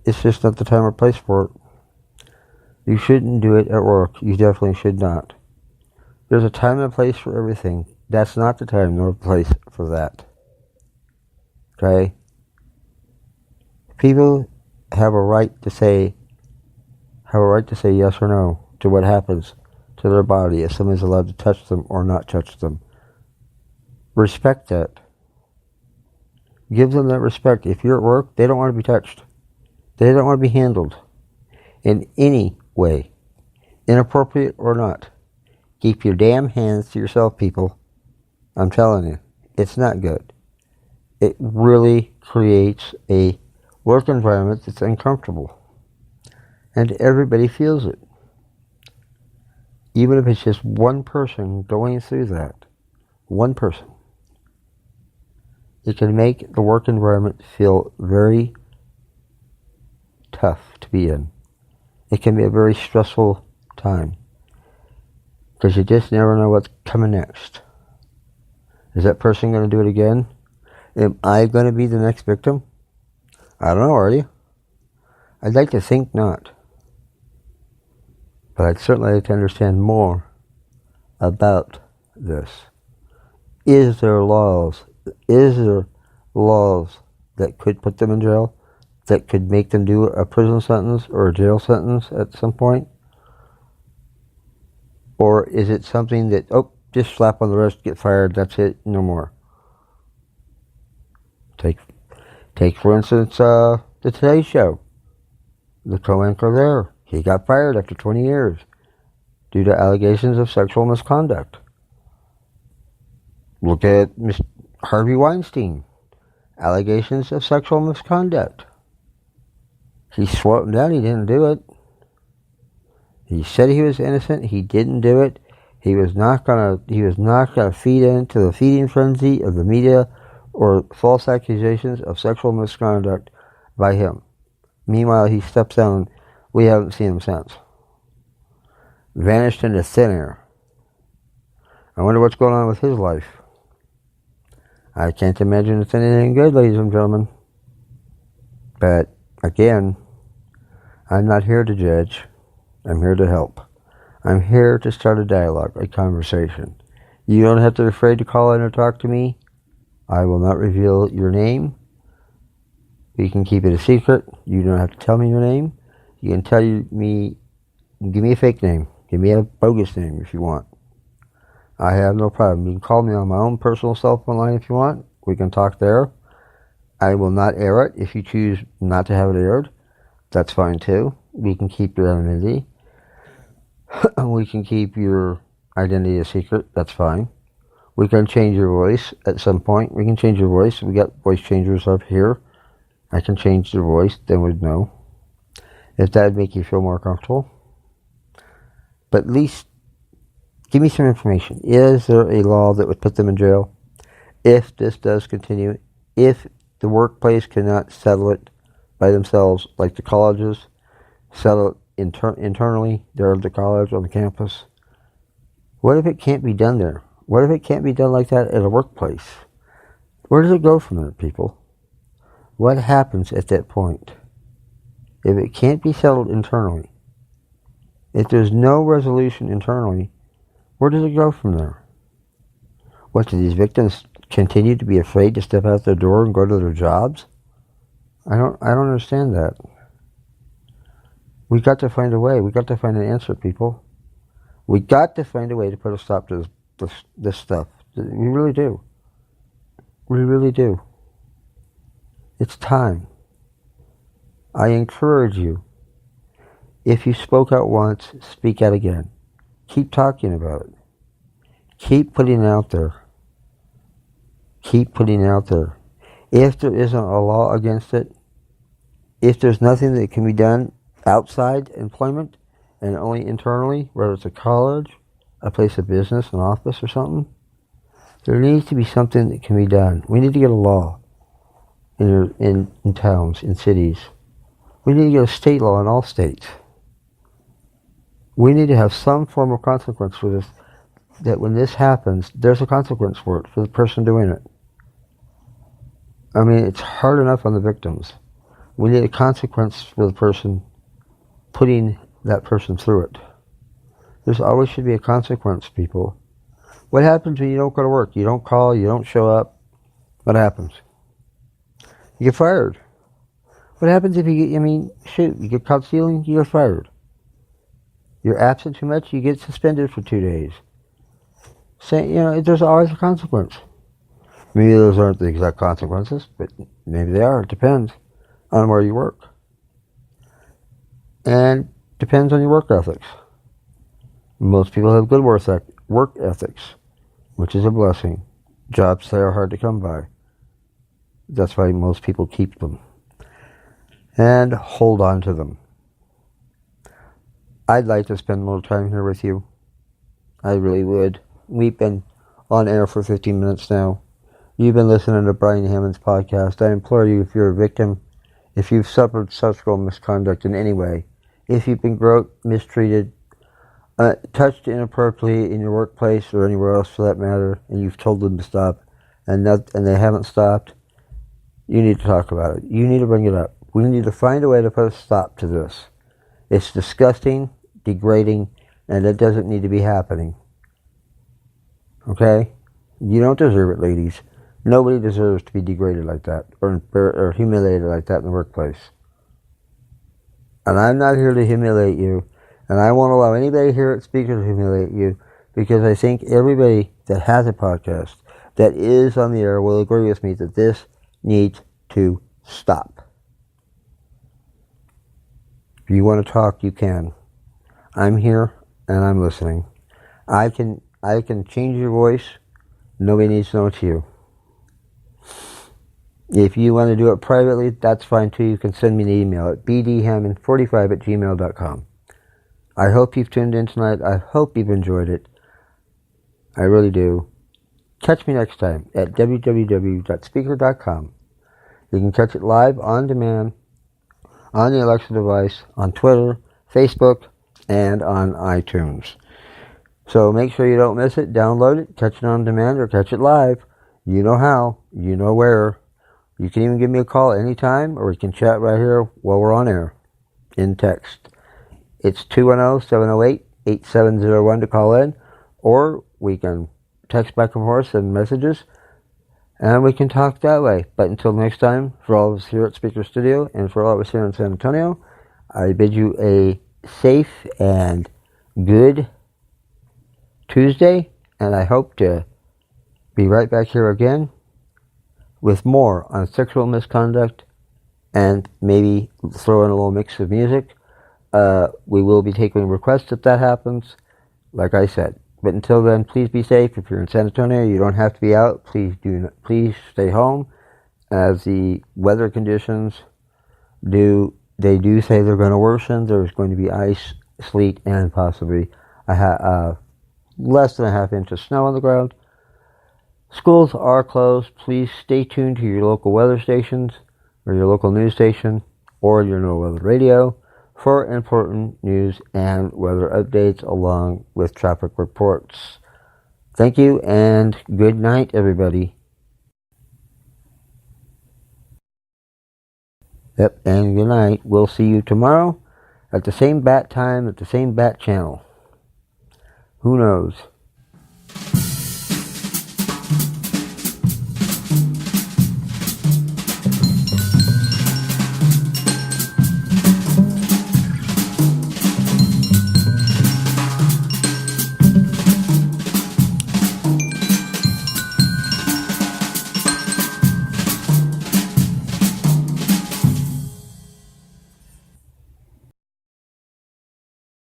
It's just not the time or place for it. You shouldn't do it at work. You definitely should not. There's a time and a place for everything. That's not the time nor place for that. Okay? People have a right to say yes or no to what happens to their body if someone's allowed to touch them or not touch them. Respect that. Give them that respect. If you're at work, they don't want to be touched. They don't want to be handled in any way, inappropriate or not. Keep your damn hands to yourself, people. I'm telling you, it's not good. It really creates a work environment that's uncomfortable. And everybody feels it. Even if it's just one person going through that, one person, it can make the work environment feel very tough to be in. It can be a very stressful time because you just never know what's coming next. Is that person going to do it again? Am I going to be the next victim? I don't know, are you? I'd like to think not. But I'd certainly like to understand more about this. Is there laws that could put them in jail? That could make them do a prison sentence or a jail sentence at some point? Or is it something that, just slap on the wrist, get fired, that's it, no more? Take for instance, the Today Show. The co-anchor there, he got fired after 20 years due to allegations of sexual misconduct. Look at Harvey Weinstein. Allegations of sexual misconduct. He swore him down, he didn't do it. He said he was innocent, he didn't do it. He was not gonna feed into the feeding frenzy of the media or false accusations of sexual misconduct by him. Meanwhile, he steps down. We haven't seen him since. Vanished into thin air. I wonder what's going on with his life. I can't imagine it's anything good, ladies and gentlemen. But, again, I'm not here to judge. I'm here to help. I'm here to start a dialogue, a conversation. You don't have to be afraid to call in or talk to me. I will not reveal your name. We can keep it a secret. You don't have to tell me your name. You can give me a fake name. Give me a bogus name if you want. I have no problem. You can call me on my own personal cell phone line if you want. We can talk there. I will not air it. If you choose not to have it aired, that's fine too. We can keep your anonymity. We can keep your identity a secret. That's fine. We can change your voice at some point. We can change your voice. We got voice changers up here. I can change the voice. Then we'd know. If that would make you feel more comfortable. But at least give me some information. Is there a law that would put them in jail? If this does continue, if the workplace cannot settle it by themselves, like the colleges settle it internally there at the college, on the campus, what if it can't be done there? What if it can't be done like that at a workplace? Where does it go from there, people? What happens at that point? If it can't be settled internally, if there's no resolution internally, where does it go from there? What, do these victims continue to be afraid to step out their door and go to their jobs? I don't understand that. We got to find a way. We got to find an answer, people. We got to find a way to put a stop to this stuff. We really do. We really do. It's time. I encourage you, if you spoke out once, speak out again. Keep talking about it. Keep putting it out there. Keep putting it out there. If there isn't a law against it, if there's nothing that can be done outside employment and only internally, whether it's a college, a place of business, an office or something, there needs to be something that can be done. We need to get a law in towns, in cities. We need to get a state law in all states. We need to have some form of consequence for this, that when this happens, there's a consequence for the person doing it. I mean, it's hard enough on the victims. We need a consequence for the person putting that person through it. There's always should be a consequence, people. What happens when you don't go to work? You don't call, you don't show up. What happens? You get fired. What happens if you you get caught stealing, you get fired. You're absent too much, you get suspended for 2 days. There's always a consequence. Maybe those aren't the exact consequences, but maybe they are. It depends on where you work. And depends on your work ethics. Most people have good work ethics, which is a blessing. Jobs that are hard to come by. That's why most people keep them. And hold on to them. I'd like to spend more time here with you. I really would. We've been on air for 15 minutes now. You've been listening to Brian Hammond's podcast. I implore you, if you're a victim, if you've suffered sexual misconduct in any way, if you've been mistreated, touched inappropriately in your workplace or anywhere else for that matter, and you've told them to stop, and they haven't stopped, you need to talk about it. You need to bring it up. We need to find a way to put a stop to this. It's disgusting, degrading, and it doesn't need to be happening. Okay? You don't deserve it, ladies. Nobody deserves to be degraded like that or humiliated like that in the workplace. And I'm not here to humiliate you, and I won't allow anybody here at Speaker to humiliate you, because I think everybody that has a podcast that is on the air will agree with me that this needs to stop. If you want to talk, you can. I'm here and I'm listening. I can change your voice. Nobody needs to know it's you. If you want to do it privately, that's fine too. You can send me an email at bdhammond45@gmail.com. I hope you've tuned in tonight. I hope you've enjoyed it. I really do. Catch me next time at www.speaker.com. You can catch it live on demand on the Alexa device, on Twitter, Facebook, and on iTunes. So make sure you don't miss it. Download it, catch it on demand, or catch it live. You know how. You know where. You can even give me a call anytime, or we can chat right here while we're on air in text. It's 210-708-8701 to call in, or we can text back and forth, send messages, and we can talk that way. But until next time, for all of us here at Speaker Studio and for all of us here in San Antonio, I bid you a safe and good Tuesday, and I hope to be right back here again with more on sexual misconduct and maybe throw in a little mix of music. We will be taking requests if that happens, like I said. But until then, please be safe. If you're in San Antonio, you don't have to be out. Please stay home, as the weather conditions do say they're going to worsen. There's going to be ice, sleet, and possibly less than a half inch of snow on the ground. Schools are closed. Please stay tuned to your local weather stations, or your local news station, or your No Weather Radio for important news and weather updates along with traffic reports. Thank you, and good night, everybody. Yep, and good night. We'll see you tomorrow at the same bat time, at the same bat channel. Who knows?